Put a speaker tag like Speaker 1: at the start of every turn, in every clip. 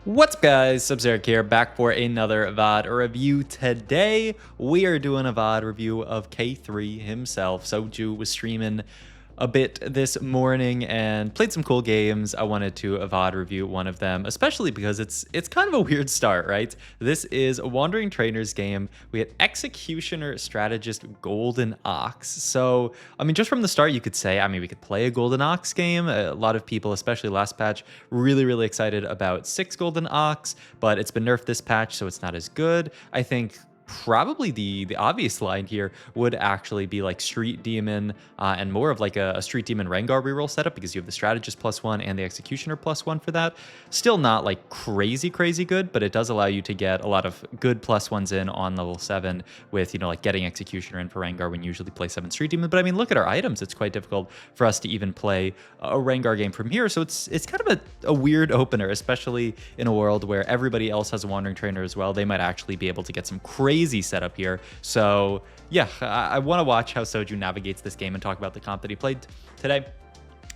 Speaker 1: What's up, guys? Sub-Zeric here, back for another VOD review. Today, we are doing a VOD review of K3 himself. Soju was streaming a bit this morning and played some cool games. I wanted to VOD review one of them, especially because it's kind of a weird start, right? This is a Wandering Trainers game. We had Executioner, Strategist, Golden Ox. So, I mean, just from the start, you could say, we could play a Golden Ox game. A lot of people, especially last patch, really excited about 6 Golden Ox, but it's been nerfed this patch, so it's not as good. I think probably the obvious line here would actually be like Street Demon and more of like a Street Demon Rengar reroll setup, because you have the Strategist +1 and the Executioner +1 for that. Still not like crazy good, but it does allow you to get a lot of good +1s in on level 7 with, like getting Executioner in for Rengar when you usually play 7 Street Demon. But I mean, look at our items. It's quite difficult for us to even play a Rengar game from here. So it's kind of a weird opener, especially in a world where everybody else has a Wandering Trainer as well. They might actually be able to get some crazy setup here. So yeah, I want to watch how Soju navigates this game and talk about the comp that he played today.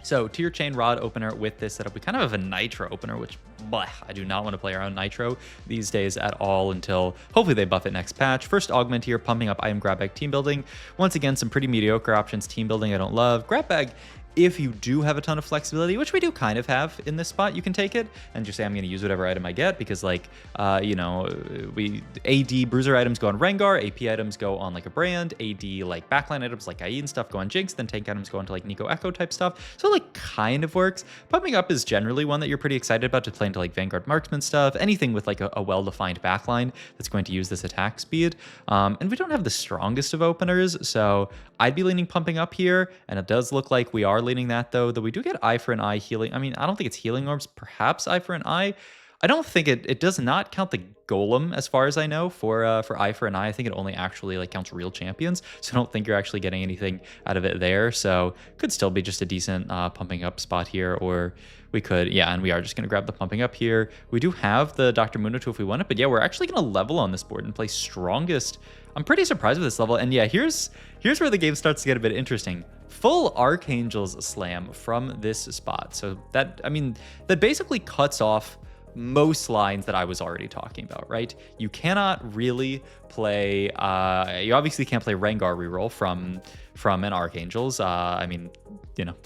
Speaker 1: So Tier Chain Rod opener with this setup. We kind of have a Nitro opener, which I do not want to play around Nitro these days at all until hopefully they buff it next patch. First augment here, pumping up item grab bag team building. Once again, some pretty mediocre options. Team building I don't love. Grab bag, if you do have a ton of flexibility, which we do kind of have in this spot, you can take it and just say, I'm going to use whatever item I get, because like, we AD bruiser items go on Rengar, AP items go on like a brand, AD like backline items like IE and stuff go on Jinx, then tank items go into like Nico Echo type stuff. So it like kind of works. Pumping up is generally one that you're pretty excited about to play into like Vanguard marksman stuff, anything with like a well-defined backline that's going to use this attack speed. And we don't have the strongest of openers, so I'd be leaning pumping up here, and it does look like we are leaning that, though we do get Eye for an Eye healing. I mean, I don't think it's healing orbs, perhaps Eye for an Eye. I don't think it does not count the golem, as far as I know, for Eye for an Eye. I think it only actually like counts real champions, so I don't think you're actually getting anything out of it there. So could still be just a decent pumping up spot here, or we could, yeah, and we are just going to grab the pumping up here. We do have the Dr. Munitu if we want it, but yeah, we're actually going to level on this board and play Strongest. I'm pretty surprised with this level, and yeah, here's where the game starts to get a bit interesting. Full Archangel's Slam from this spot. So that, I mean, that basically cuts off most lines that I was already talking about, right? You cannot really play, you obviously can't play Rengar reroll from an Archangel's. I mean,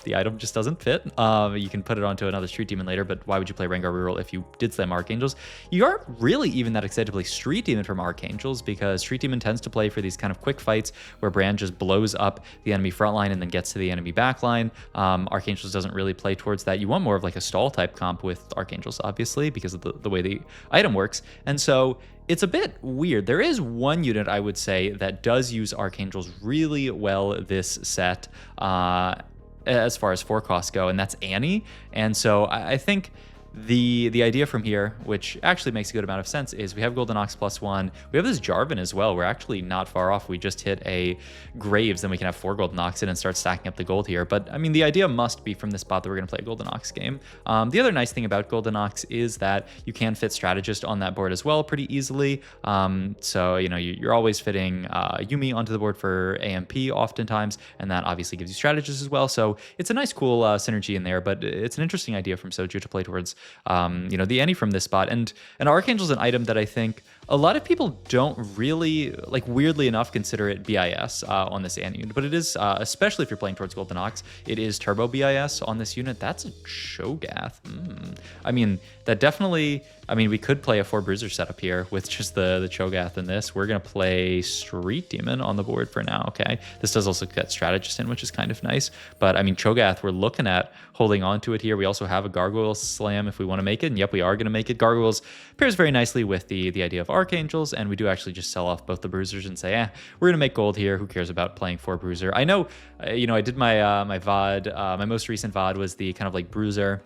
Speaker 1: the item just doesn't fit. You can put it onto another Street Demon later, but why would you play Rengar reroll if you did slam Archangels? You aren't really even that excited to play Street Demon from Archangels, because Street Demon tends to play for these kind of quick fights where Brand just blows up the enemy front line and then gets to the enemy back line. Archangels doesn't really play towards that. You want more of like a stall type comp with Archangels, obviously, because of the way the item works. And so it's a bit weird. There is one unit, I would say, that does use Archangels really well this set, as far as 4 costs go, and that's Annie. And so I think the idea from here, which actually makes a good amount of sense, is we have Golden Ox +1. We have this Jarvan as well. We're actually not far off. We just hit a Graves, then we can have 4 Golden Ox in and start stacking up the gold here. But I mean, the idea must be from this spot that we're going to play a Golden Ox game. The other nice thing about Golden Ox is that you can fit Strategist on that board as well pretty easily. So, you're always fitting Yuumi onto the board for AMP oftentimes, and that obviously gives you Strategist as well. So it's a nice, cool synergy in there, but it's an interesting idea from Soju to play towards the Annie from this spot. And an Archangel's an item that I think a lot of people don't really, like, weirdly enough, consider it BIS on this Annie unit, but it is, especially if you're playing towards Golden Ox, it is turbo BIS on this unit. That's a Cho'Gath. I mean, that definitely, we could play a 4 Bruiser setup here with just the Cho'Gath in this. We're going to play Street Demon on the board for now, okay? This does also get Strategist in, which is kind of nice, but I mean, Cho'Gath, we're looking at holding on to it here. We also have a Gargoyle Slam if we want to make it, and yep, we are going to make it. Gargoyles pairs very nicely with the idea of Archangels, and we do actually just sell off both the Bruisers and say, we're going to make gold here. Who cares about playing 4 Bruiser? I know, I did my my VOD, my most recent VOD was the kind of like Bruiser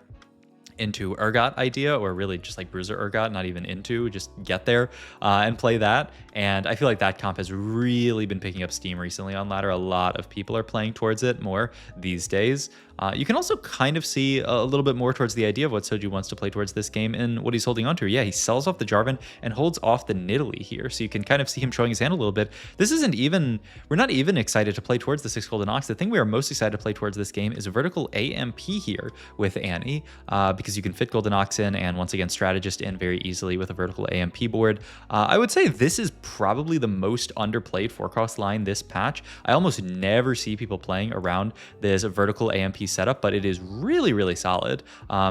Speaker 1: into Urgot idea, or really just like Bruiser Urgot, not even into, just get there and play that. And I feel like that comp has really been picking up steam recently on ladder. A lot of people are playing towards it more these days. You can also kind of see a little bit more towards the idea of what Soju wants to play towards this game and what he's holding on to. Yeah, he sells off the Jarvan and holds off the Nidalee here. So you can kind of see him showing his hand a little bit. This isn't even, we're not even excited to play towards the 6 Golden Ox. The thing we are most excited to play towards this game is a vertical AMP here with Annie, because you can fit Golden Ox in and once again Strategist in very easily with a vertical AMP board. I would say this is probably the most underplayed 4-cost line this patch. I almost never see people playing around this vertical AMP setup, but it is really, really solid.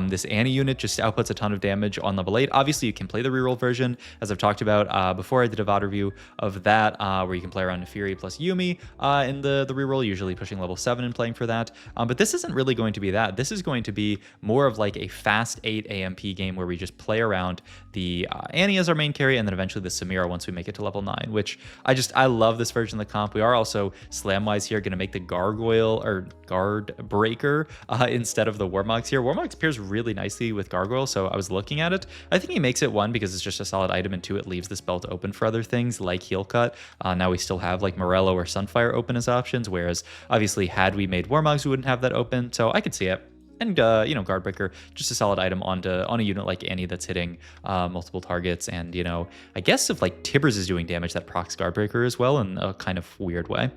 Speaker 1: This Annie unit just outputs a ton of damage on level 8. Obviously, you can play the reroll version, as I've talked about before. I did a VOD review of that, where you can play around Nefiri plus Yuumi in the reroll, usually pushing level 7 and playing for that. But this isn't really going to be that. This is going to be more of like a fast 8 AMP game where we just play around the Annie as our main carry, and then eventually the Samira once we make it to level 9, which I love this version of the comp. We are also slam-wise here going to make the Gargoyle or Guard Breaker instead of the Warmogs here. Warmogs pairs really nicely with Gargoyle, so I was looking at it. I think he makes it, 1, because it's just a solid item, and 2, it leaves this belt open for other things like Heal Cut. Now we still have like Morello or Sunfire open as options, whereas obviously had we made Warmogs, we wouldn't have that open, so I could see it. And, you know, Guardbreaker, just a solid item on a unit like Annie that's hitting multiple targets. And, you know, I guess if like Tibbers is doing damage, that procs Guardbreaker as well in a kind of weird way.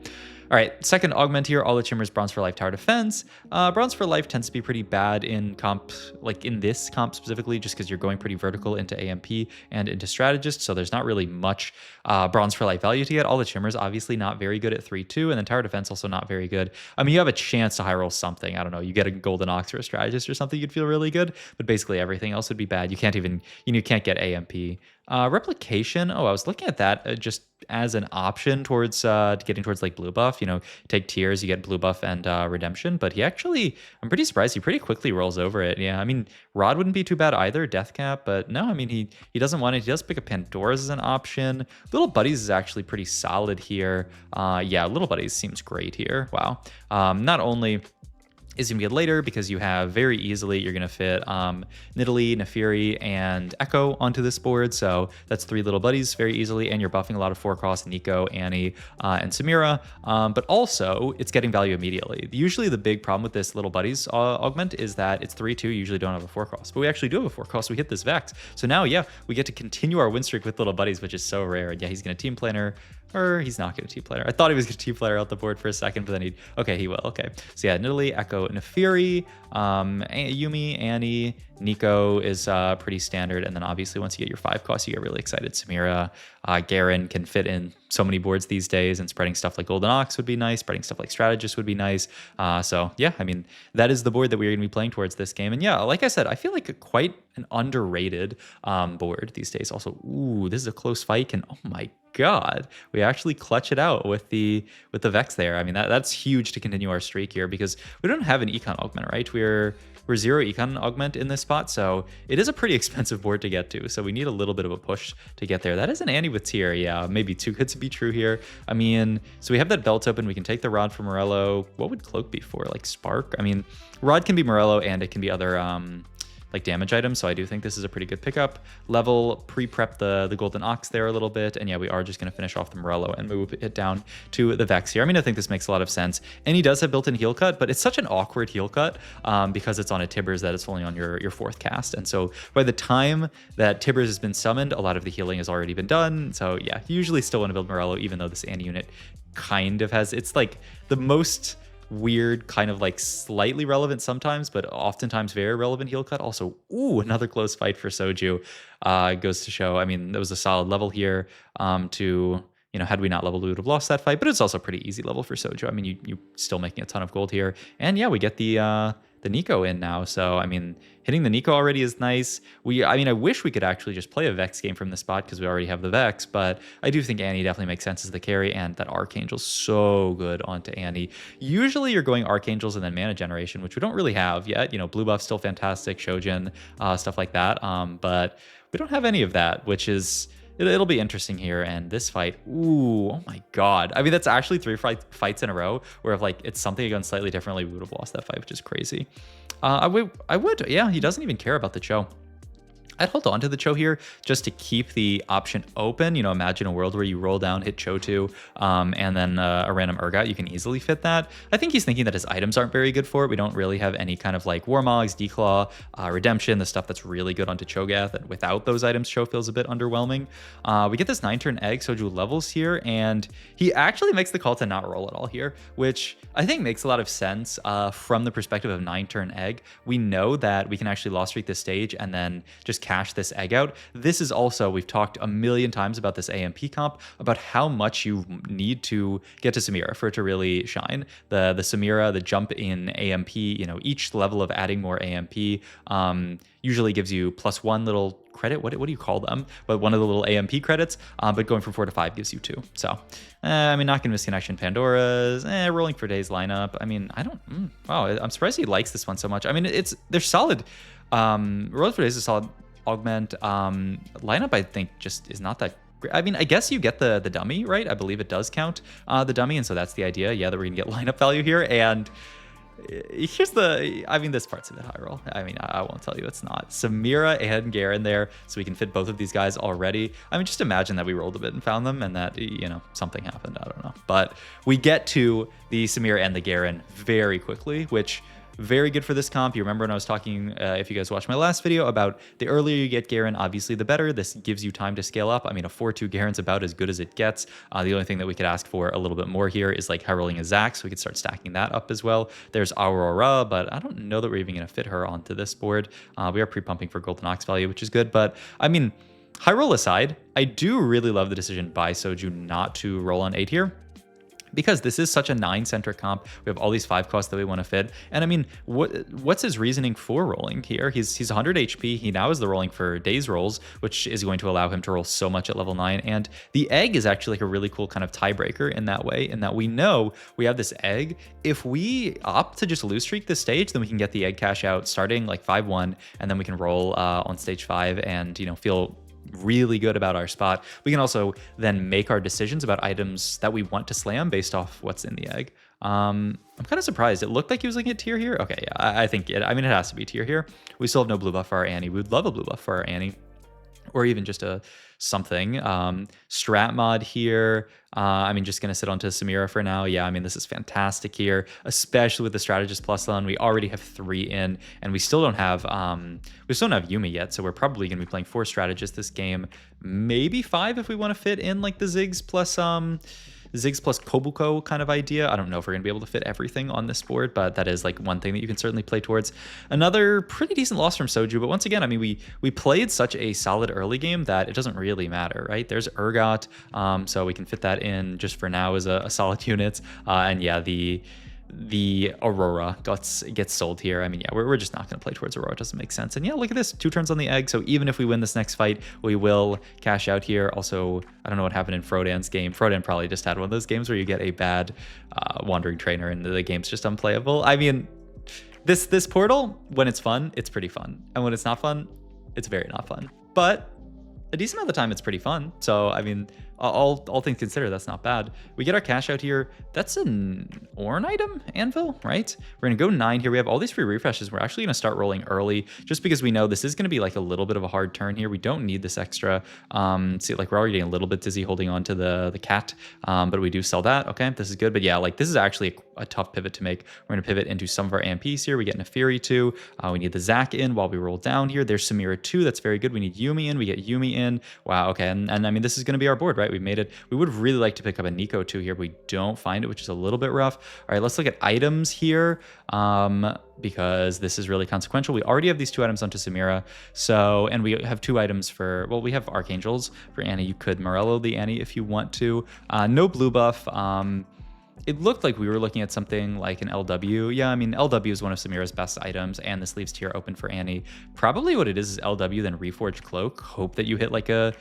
Speaker 1: All right, second augment here, all the Chimmers Bronze for Life Tower Defense. Bronze for Life tends to be pretty bad in comp, like in this comp specifically, just because you're going pretty vertical into AMP and into Strategist, so there's not really much Bronze for Life value to get. All the Chimmers obviously not very good at 3-2, and then Tower Defense also not very good. I mean, you have a chance to high roll something. I don't know, you get a Golden Ox or a Strategist or something, you'd feel really good, but basically everything else would be bad. You can't even, you can't get AMP. Replication, I was looking at that just as an option towards getting towards like blue buff. You know, take tiers, you get blue buff and redemption, but he actually, I'm pretty surprised, he pretty quickly rolls over it. Yeah, I mean, Rod wouldn't be too bad either, Death Cap, but no, I mean, he doesn't want it. He does pick up Pandora's as an option. Little Buddies is actually pretty solid here. Yeah, Little Buddies seems great here. Wow. Not only is going to get later because you have very easily, you're going to fit Nidalee, Nefiri, and Echo onto this board. So that's 3 Little Buddies very easily, and you're buffing a lot of 4-cost Nico, Annie, and Samira. But also, it's getting value immediately. Usually the big problem with this Little Buddies augment is that it's 3-2, you usually don't have a 4-cost. But we actually do have a 4-cost, we hit this Vex. So now, yeah, we get to continue our win streak with Little Buddies, which is so rare. And yeah, he's going to team planner, or he's not going to team planner. I thought he was going to team planner out the board for a second, but then okay, he will. Okay, so yeah, Nidalee, Echo, Nefiri, Yuumi, Annie, Nico is pretty standard, and then obviously once you get your 5-cost, you get really excited. Samira, Garen can fit in so many boards these days, and spreading stuff like Golden Ox would be nice. Spreading stuff like Strategist would be nice. So yeah, I mean, that is the board that we're going to be playing towards this game. And yeah, like I said, I feel like quite an underrated board these days. Also, ooh, this is a close fight, and oh my God, we actually clutch it out with the Vex there. I mean, that's huge to continue our streak here, because we don't have an econ augment, right? We're 0 econ augment in this spot, so it is a pretty expensive board to get to. So we need a little bit of a push to get there. That is an Annie with tier, yeah, maybe too good to be true here. I mean, so we have that belt open. We can take the Rod from Morello. What would Cloak be for? Like Spark? I mean, Rod can be Morello, and it can be other like damage items, so I do think this is a pretty good pickup. Level, pre-prep the Golden Ox there a little bit, and yeah, we are just going to finish off the Morello and move it down to the Vex here. I mean, I think this makes a lot of sense, and he does have built-in heal cut, but it's such an awkward heal cut because it's on a Tibbers that it's only on your 4th cast, and so by the time that Tibbers has been summoned, a lot of the healing has already been done. So yeah, you usually still want to build Morello, even though this Annie unit kind of has, it's like the most weird, kind of like slightly relevant sometimes, but oftentimes very relevant heal cut. Also, ooh, another close fight for Soju. Goes to show, I mean, there was a solid level here to, you know, had we not leveled, we would have lost that fight, but it's also a pretty easy level for Soju. I mean, you're still making a ton of gold here. And yeah, we get the Nico in now. So, I mean, hitting the Nico already is nice. I mean, I wish we could actually just play a Vex game from this spot because we already have the Vex, but I do think Annie definitely makes sense as the carry, and that Archangel's so good onto Annie. Usually you're going Archangels and then mana generation, which we don't really have yet. You know, blue buff's still fantastic, Shojin, stuff like that. But we don't have any of that, which is, it'll be interesting here. And this fight, ooh, oh my God. I mean, that's actually 3 fights in a row where if like it's something gone slightly differently, we would have lost that fight, which is crazy. I would, yeah, he doesn't even care about the Cho. I'd hold on to the Cho here just to keep the option open. You know, imagine a world where you roll down, hit Cho 2, and then a random Urgot. You can easily fit that. I think he's thinking that his items aren't very good for it. We don't really have any kind of like Warmogs, Declaw, Redemption, the stuff that's really good onto Cho'Gath. And without those items, Cho feels a bit underwhelming. We get this 9-turn egg, Soju levels here, and he actually makes the call to not roll at all here, which I think makes a lot of sense from the perspective of 9-turn egg. We know that we can actually lost streak this stage and then just cash this egg out. This is also, we've talked a million times about this AMP comp, about how much you need to get to Samira for it to really shine. The Samira, the jump in AMP, you know, each level of adding more AMP usually gives you +1 little credit. What do you call them? But one of the little AMP credits, but going from 4 to 5 gives you 2. So, I mean, not going to misconnection Pandora's, rolling for days lineup. I mean, I don't, wow, I'm surprised he likes this one so much. I mean, they're solid. Rolling for days is a solid augment. Lineup, I think, just is not that great. I mean, I guess you get the dummy, right? I believe it does count the dummy, and so that's the idea. Yeah, that we're gonna get lineup value here, and here's I mean, this part's a bit high roll. I mean, I won't tell you it's not. Samira and Garen there, so we can fit both of these guys already. I mean, just imagine that we rolled a bit and found them and that, you know, something happened. I don't know. But we get to the Samira and the Garen very quickly, which very good for this comp. You remember when I was talking, if you guys watched my last video, about the earlier you get Garen, obviously the better. This gives you time to scale up. I mean, a 4-2 Garen's about as good as it gets. The only thing that we could ask for a little bit more here is like high rolling a Zac, so we could start stacking that up as well. There's Aurora, but I don't know that we're even going to fit her onto this board. We are pre-pumping for Golden Ox value, which is good. But I mean, high roll aside, I do really love the decision by Soju not to roll on 8 here, because this is such a 9-centric comp. We have all these 5 costs that we want to fit. And I mean, what's his reasoning for rolling here? He's 100 HP. He now is the rolling for days rolls, which is going to allow him to roll so much at level 9. And the egg is actually like a really cool kind of tiebreaker in that way, in that we know we have this egg. If we opt to just lose streak this stage, then we can get the egg cash out starting like 5-1, and then we can roll on stage 5 and, you know, feel really good about our spot. We can also then make our decisions about items that we want to slam based off what's in the egg. I'm kind of surprised. It looked like he was looking at tier here. Okay, yeah, I think it has to be tier here. We still have no blue buff for our Annie. We would love a blue buff for our Annie, or even just a something. Strat mod here. I mean, just going to sit onto Samira for now. Yeah, I mean, this is fantastic here, especially with the Strategist Plus on. We already have 3 in, and we still don't have Yuumi yet, so we're probably going to be playing 4 Strategists this game. Maybe 5 if we want to fit in like the Ziggs plus Kobuko kind of idea. I don't know if we're going to be able to fit everything on this board, but that is like one thing that you can certainly play towards. Another pretty decent loss from Soju, but once again, I mean, we played such a solid early game that it doesn't really matter, right? There's Urgot, so we can fit that in just for now as a solid unit. And yeah, the Aurora gets sold here. I mean, yeah, we're just not going to play towards Aurora. It doesn't make sense. And yeah, look at this, 2 turns on the egg. So even if we win this next fight, we will cash out here. Also, I don't know what happened in Frodan's game. Frodan probably just had one of those games where you get a bad wandering trainer and the game's just unplayable. I mean, this portal, when it's fun, it's pretty fun. And when it's not fun, it's very not fun. But a decent amount of the time, it's pretty fun. So, I mean, all things considered, that's not bad. We get our cash out here. That's an Ornn item, Anvil, right? We're gonna go 9 here. We have all these free refreshes. We're actually gonna start rolling early just because we know this is gonna be like a little bit of a hard turn here. We don't need this extra. See, like we're already getting a little bit dizzy holding on to the cat, but we do sell that. Okay, this is good. But yeah, like this is actually a tough pivot to make. We're gonna pivot into some of our AMPs here. We get Nefiri 2. We need the Zac in while we roll down here. There's Samira 2. That's very good. We need Yuumi in. We get Yuumi in. Wow, okay. And I mean, this is gonna be our board, right? We've made it. We would really like to pick up a Nico 2 here, but we don't find it, which is a little bit rough. All right, let's look at items here, because this is really consequential. We already have these 2 items onto Samira, so, and we have 2 items for, well, we have Archangels for Annie. You could Morello the Annie if you want to. No blue buff. It looked like we were looking at something like an LW. Yeah, I mean, LW is one of Samira's best items, and this leaves tier open for Annie. Probably what it is LW, then Reforged Cloak. Hope that you hit like a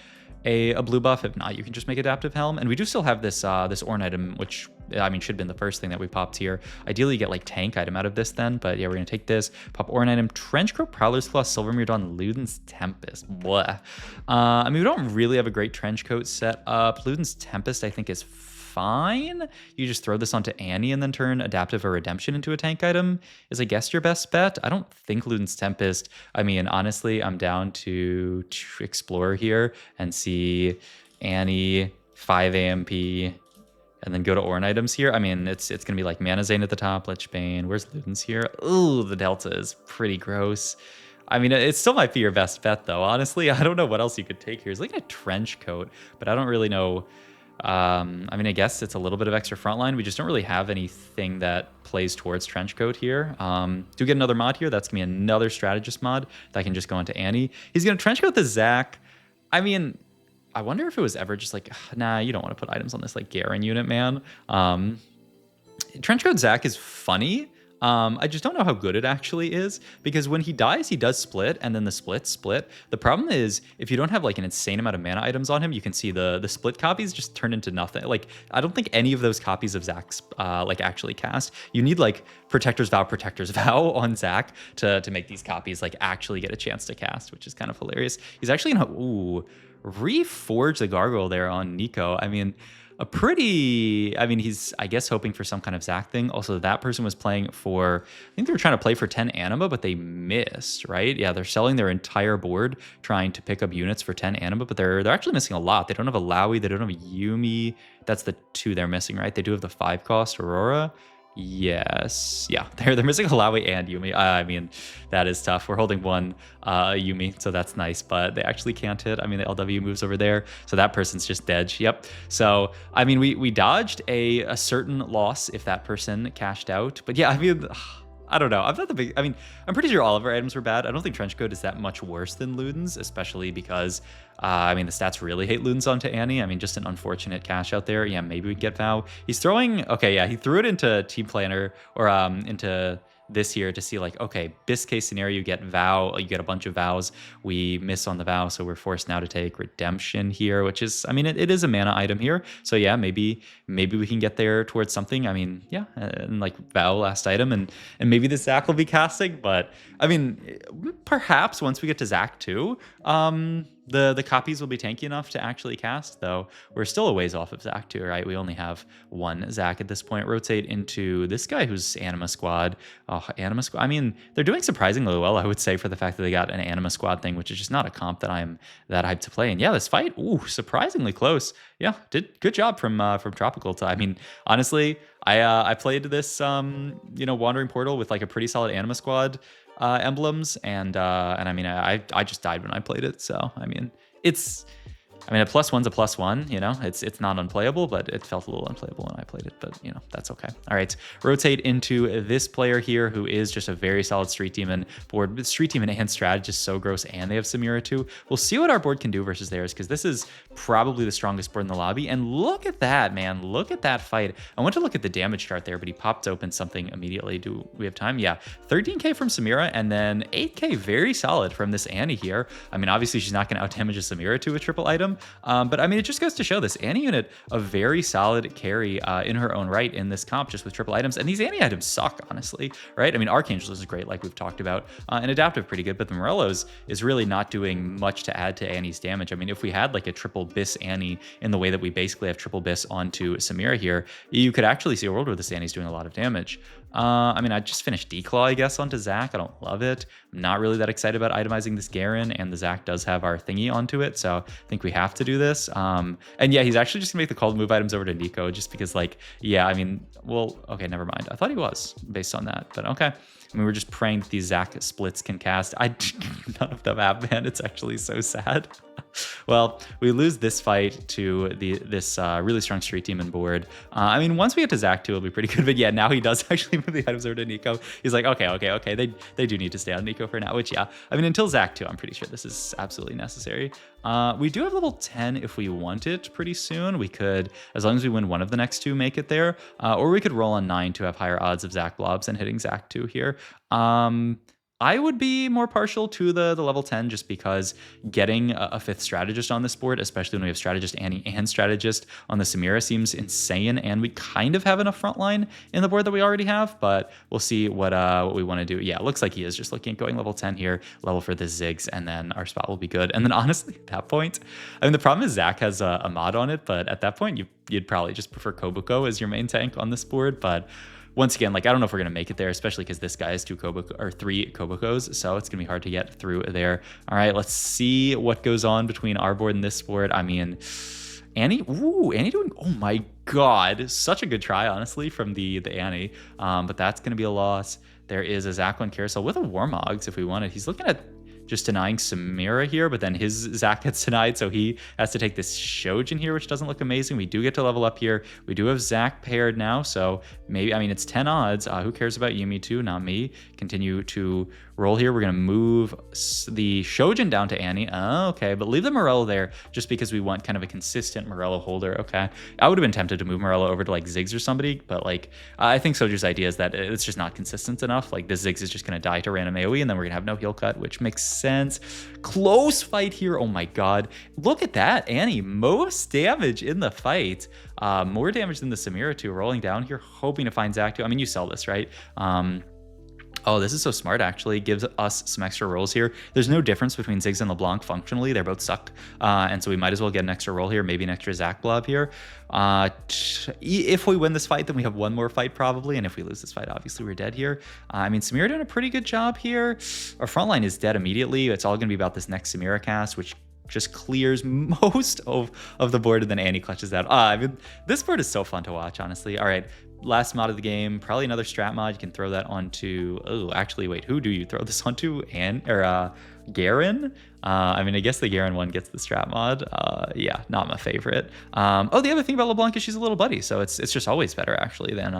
Speaker 1: blue buff. If not, you can just make Adaptive Helm. And we do still have this this Ornn item, which, I mean, should have been the first thing that we popped here. Ideally, you get like tank item out of this then, but yeah, we're gonna take this, pop Ornn item, Trenchcoat, Prowler's Claw, Silvermere Dawn, Luden's Tempest. Blah. I mean, we don't really have a great Trenchcoat set up. Luden's Tempest, I think, is fine. You just throw this onto Annie and then turn Adaptive or Redemption into a tank item is, I guess, your best bet. I don't think Luden's Tempest. I mean, honestly, I'm down to explore here and see Annie, 5 AMP, and then go to Ornn items here. I mean, it's going to be like Mana Zane at the top, Lich Bane. Where's Luden's here? Ooh, the Delta is pretty gross. I mean, it still might be your best bet, though. Honestly, I don't know what else you could take here. It's like a trench coat, but I don't really know. I mean, I guess it's a little bit of extra frontline. We just don't really have anything that plays towards trench coat here. Do get another mod here. That's going to be another strategist mod that can just go into Annie. He's going to trench coat the Zac. I mean, I wonder if it was ever just like, nah, you don't want to put items on this like Garen unit, man. Trench coat Zac is funny. I just don't know how good it actually is, because when he dies, he does split, and then the split. The problem is, if you don't have like an insane amount of mana items on him, you can see the split copies just turn into nothing. Like, I don't think any of those copies of Zac's like actually cast. You need like Protector's Vow on Zac to make these copies like actually get a chance to cast, which is kind of hilarious. He's actually gonna reforge the Gargoyle there on Nico. I mean, he's, I guess, hoping for some kind of Zac thing. Also, that person was playing for, I think they were trying to play for 10 anima, but they missed, right? Yeah, they're selling their entire board trying to pick up units for 10 anima, but they're actually missing a lot. They don't have a Lowy, they don't have a Yuumi. That's the 2 they're missing, right? They do have the 5 cost Aurora. Yes. Yeah, they're missing Alawi and Yuumi. I mean, that is tough. We're holding one Yuumi, so that's nice, but they actually can't hit. I mean, the LW moves over there, so that person's just dead. Yep. So, I mean, we dodged a certain loss if that person cashed out. But yeah, I mean, I don't know. I'm not the big. I mean, I'm pretty sure all of our items were bad. I don't think Trenchcoat is that much worse than Luden's, especially because, I mean, the stats really hate Luden's onto Annie. I mean, just an unfortunate cash out there. Yeah, maybe we can get Vow. He's throwing. Okay, yeah, he threw it into Team Planner or into this here to see like, okay, best case scenario, you get Vow, you get a bunch of Vows. We miss on the Vow, so we're forced now to take Redemption here, which is, I mean, it is a mana item here. So yeah, maybe we can get there towards something. I mean, yeah, and like Vow last item, and maybe the Zac will be casting. But I mean, perhaps once we get to Zac too, the copies will be tanky enough to actually cast, though we're still a ways off of Zac too, right? We only have one Zac at this point. Rotate into this guy who's Anima Squad. Oh, Anima Squad. I mean, they're doing surprisingly well, I would say, for the fact that they got an Anima Squad thing, which is just not a comp that I'm that hyped to play. And yeah, this fight, ooh, surprisingly close. Yeah, did good job from Tropical to, I mean, honestly, I played this Wandering Portal with like a pretty solid Anima Squad emblems, and I mean, I just died when I played it. So I mean, a +1's a +1, you know, it's not unplayable, but it felt a little unplayable when I played it, but you know, that's okay. All right, rotate into this player here who is just a very solid Street Demon board. Street Demon and Strategist so gross, and they have Samira too. We'll see what our board can do versus theirs, because this is probably the strongest board in the lobby. And look at that, man, look at that fight. I want to look at the damage chart there, but he popped open something immediately. Do we have time? Yeah, 13k from Samira, and then 8k very solid from this Annie here. I mean, obviously she's not going to out damage a Samira to a triple item. But I mean, it just goes to show this Annie unit a very solid carry in her own right in this comp, just with triple items. And these Annie items suck, honestly, right? I mean, Archangel is great, like we've talked about, and Adaptive pretty good, but the Morello's is really not doing much to add to Annie's damage. I mean, if we had like a triple Bis Annie in the way that we basically have triple Bis onto Samira here, you could actually see a world where this Annie's doing a lot of damage. I mean, I just finished Declaw, I guess, onto Zac. I don't love it. I'm not really that excited about itemizing this Garen, and the Zac does have our thingy onto it, so I think we have to do this. And yeah, he's actually just gonna make the call to move items over to Nico, just because, like, yeah, I mean, well, okay, never mind. I thought he was, based on that, but okay. I mean, we're just praying that these Zac splits can cast. None of them have, man. It's actually so sad. Well, we lose this fight to this really strong Street Demon board. I mean, once we get to Zac 2, it'll be pretty good. But yeah, now he does actually move the items over to Nico. He's like, okay. They do need to stay on Nico for now, which, yeah. I mean, until Zac 2, I'm pretty sure this is absolutely necessary. We do have level 10 if we want it pretty soon. We could, as long as we win one of the next two, make it there. Or we could roll on 9 to have higher odds of Zac blobs and hitting Zac 2 here. I would be more partial to the level 10 just because getting a fifth strategist on this board, especially when we have strategist Annie and strategist on the Samira, seems insane. And we kind of have enough frontline in the board that we already have, but we'll see what we want to do. Yeah, it looks like he is just looking at going level 10 here, level for the Ziggs, and then our spot will be good. And then honestly, at that point, I mean, the problem is Zach has a mod on it, but at that point, you'd probably just prefer Kobuko as your main tank on this board. But once again, like, I don't know if we're going to make it there, especially because this guy has 3 Kobukos, so it's going to be hard to get through there. All right, let's see what goes on between our board and this board. I mean, Annie doing, oh my god, such a good try, honestly, from the Annie, but that's going to be a loss. There is a Zaquan Carousel with a Warmogs if we wanted. He's looking at just denying Samira here, but then his Zach gets denied, so he has to take this Shojin here, which doesn't look amazing. We do get to level up here. We do have Zach paired now, so maybe, I mean, it's 10 odds. Who cares about Yumi too? Not me. Continue to roll here. We're going to move the Shojin down to Annie. Oh, okay, but leave the Morello there just because we want kind of a consistent Morello holder. Okay, I would have been tempted to move Morello over to like Ziggs or somebody, but like I think Soju's idea is that it's just not consistent enough. Like the Ziggs is just going to die to random AoE, and then we're going to have no heal cut, which makes sense. Close fight here. Oh my god, look at that. Annie, most damage in the fight. More damage than the Samira too. Rolling down here, hoping to find Zach too. I mean, you sell this, right? Oh, this is so smart, actually. Gives us some extra rolls here. There's no difference between Ziggs and LeBlanc functionally. They both suck. And so we might as well get an extra roll here, maybe an extra Zach blob here. If we win this fight, then we have one more fight probably. And if we lose this fight, obviously we're dead here. I mean, Samira doing a pretty good job here. Our front line is dead immediately. It's all going to be about this next Samira cast, which just clears most of the board, and then Annie clutches out. I mean, this board is so fun to watch, honestly. All right, last mod of the game, probably another strat mod. You can throw that onto, oh, actually, wait, who do you throw this onto? Garen? I mean, I guess the Garen one gets the strat mod. Yeah, not my favorite. Oh, the other thing about LeBlanc is she's a little buddy, so it's just always better, actually, than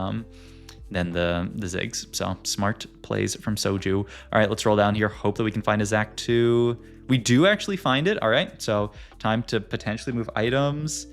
Speaker 1: the Ziggs. So smart plays from Soju. All right, let's roll down here. Hope that we can find a Zach 2. We do actually find it. All right, so time to potentially move items.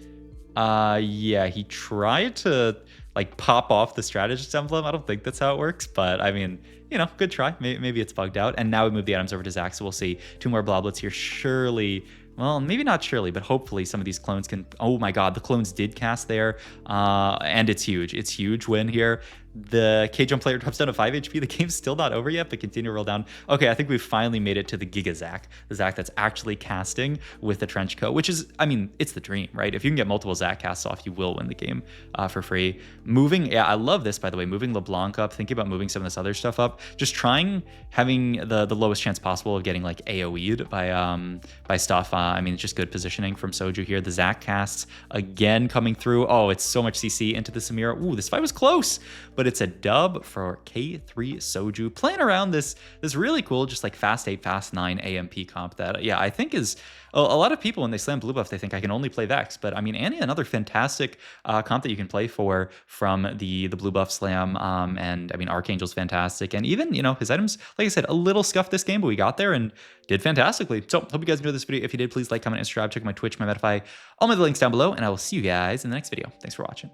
Speaker 1: Yeah, he tried to like pop off the strategist emblem. I don't think that's how it works, but I mean, you know, good try. Maybe it's bugged out. And now we move the items over to Zach, so we'll see 2 more bloblets here. Surely, well, maybe not surely, but hopefully some of these clones can, oh my god, the clones did cast there, and it's huge. It's huge win here. The K-Jump player drops down to 5 HP. The game's still not over yet, but continue to roll down. Okay, I think we've finally made it to the Giga Zach, the Zach that's actually casting with the trench coat, which is, I mean, it's the dream, right? If you can get multiple Zach casts off, you will win the game for free. Moving, yeah, I love this, by the way, moving LeBlanc up, thinking about moving some of this other stuff up, just trying having the lowest chance possible of getting like AoE'd by stuff. I mean, it's just good positioning from Soju here. The Zach casts again coming through. Oh, it's so much CC into the Samira. Ooh, this fight was close, but it's a dub for K3 Soju, playing around this really cool, just like fast 8, fast 9 AMP comp that, yeah, I think is a lot of people when they slam blue buff, they think I can only play Vex, but I mean, Annie, another fantastic comp that you can play for from the blue buff slam, and I mean, Archangel's fantastic, and even, you know, his items, like I said, a little scuffed this game, but we got there and did fantastically. So hope you guys enjoyed this video. If you did, please like, comment, and subscribe. Check my Twitch, my Medify, all my links down below, and I will see you guys in the next video. Thanks for watching.